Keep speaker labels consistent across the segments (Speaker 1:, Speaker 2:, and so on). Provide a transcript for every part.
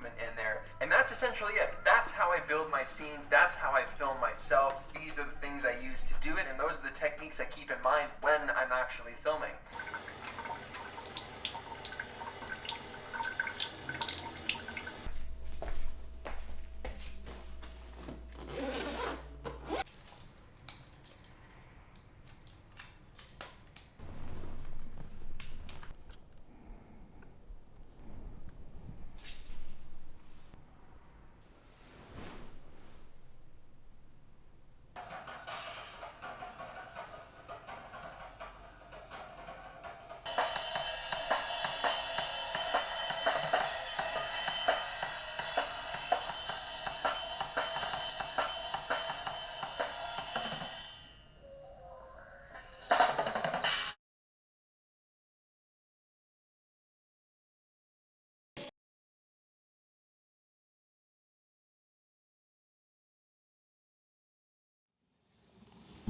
Speaker 1: movement in there. And that's essentially it. That's how I build my scenes. That's how I film myself. These are the things I use to do it, and those are the techniques I keep in mind when I'm actually filming.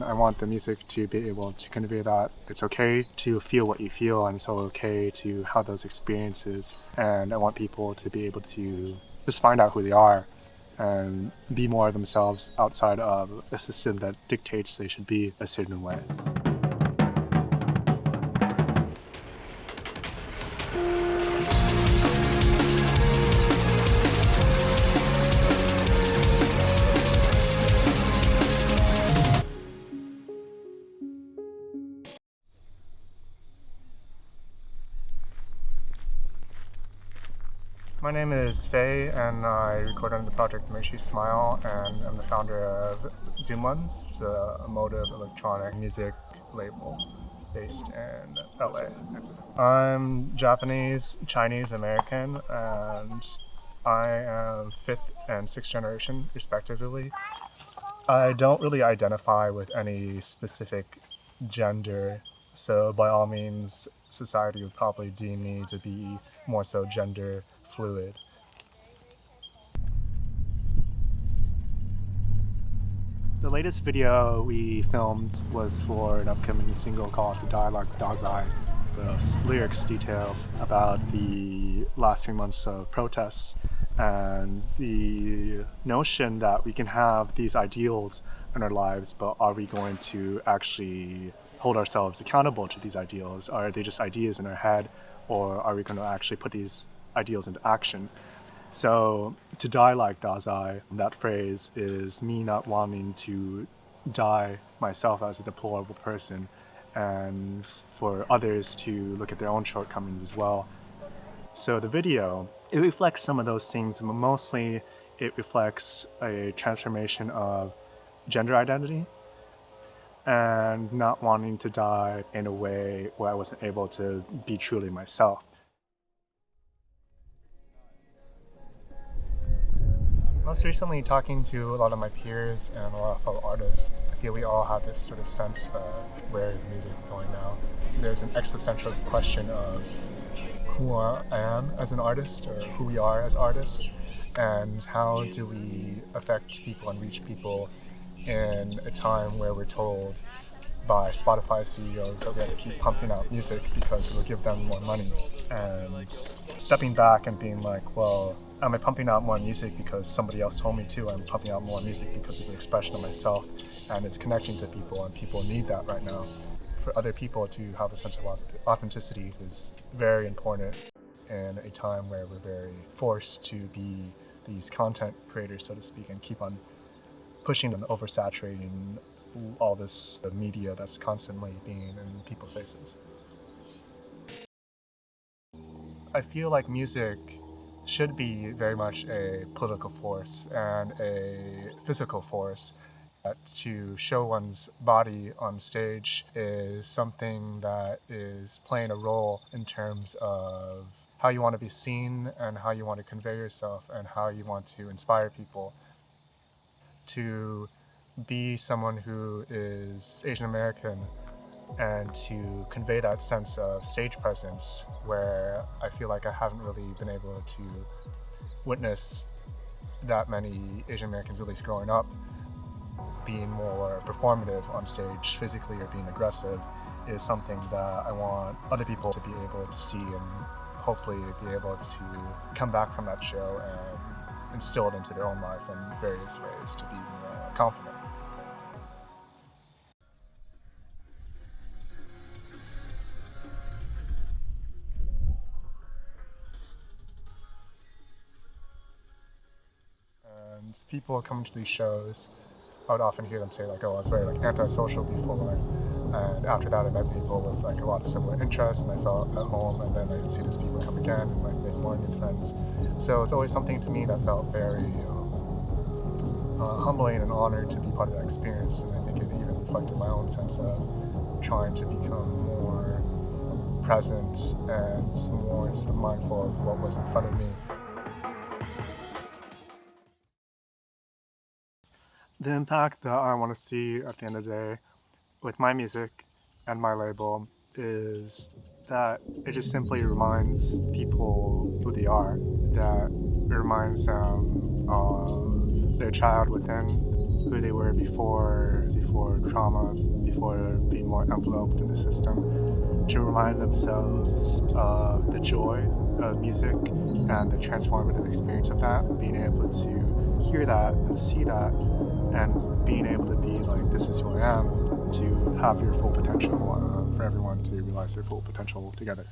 Speaker 2: I want the music to be able to convey that it's okay to feel what you feel, and it's okay to have those experiences. And I want people to be able to just find out who they are and be more themselves outside of a system that dictates they should be a certain way. My name is Faye, and I record under the project Meishi Smile, and I'm the founder of Zoom Ones. It's a emotive electronic music label based in LA. I'm Japanese, Chinese, American, and I am 5th and 6th generation, respectively. I don't really identify with any specific gender, so by all means, society would probably deem me to be more so gender fluid. The latest video we filmed was for an upcoming single called The Dialogue Dazai. The lyrics detail about the last 3 months of protests and the notion that we can have these ideals in our lives, but are we going to actually hold ourselves accountable to these ideals? Are they just ideas in our head, or are we going to actually put these ideals into action? So to die like Dazai, that phrase is me not wanting to die myself as a deplorable person, and for others to look at their own shortcomings as well. So the video, it reflects some of those things, but mostly it reflects a transformation of gender identity and not wanting to die in a way where I wasn't able to be truly myself. Most recently, talking to a lot of my peers and a lot of fellow artists, I feel we all have this sort of sense of where is music going now. There's an existential question of who I am as an artist, or who we are as artists, and how do we affect people and reach people in a time where we're told by Spotify CEOs that we have to keep pumping out music because it will give them more money. And stepping back and being like, well, am I pumping out more music because somebody else told me to? I'm pumping out more music because of the expression of myself, and it's connecting to people, and people need that right now. For other people to have a sense of authenticity is very important in a time where we're very forced to be these content creators, so to speak, and keep on pushing and oversaturating all this media that's constantly being in people's faces. I feel like music should be very much a political force and a physical force. To show one's body on stage is something that is playing a role in terms of how you want to be seen and how you want to convey yourself and how you want to inspire people. To be someone who is Asian American and to convey that sense of stage presence, where I feel like I haven't really been able to witness that many Asian Americans, at least growing up, being more performative on stage physically or being aggressive, is something that I want other people to be able to see and hopefully be able to come back from that show and instill it into their own life in various ways to be more confident. And people coming to these shows, I would often hear them say like, "Oh, I was very like antisocial before," and after that I met people with like a lot of similar interests, and I felt at home. And then I'd see these people come again and like make more new friends. So it's always something to me that felt very humbling and honored to be part of that experience. And I think it even reflected my own sense of trying to become more present and more sort of mindful of what was in front of me. The impact that I want to see at the end of the day with my music and my label is that it just simply reminds people who they are, that it reminds them of their child within, who they were before trauma, before being more enveloped in the system, to remind themselves of the joy of music and the transformative experience of that, being able to hear that and see that, and being able to be like, this is who I am, to have your full potential, for everyone to realize their full potential together.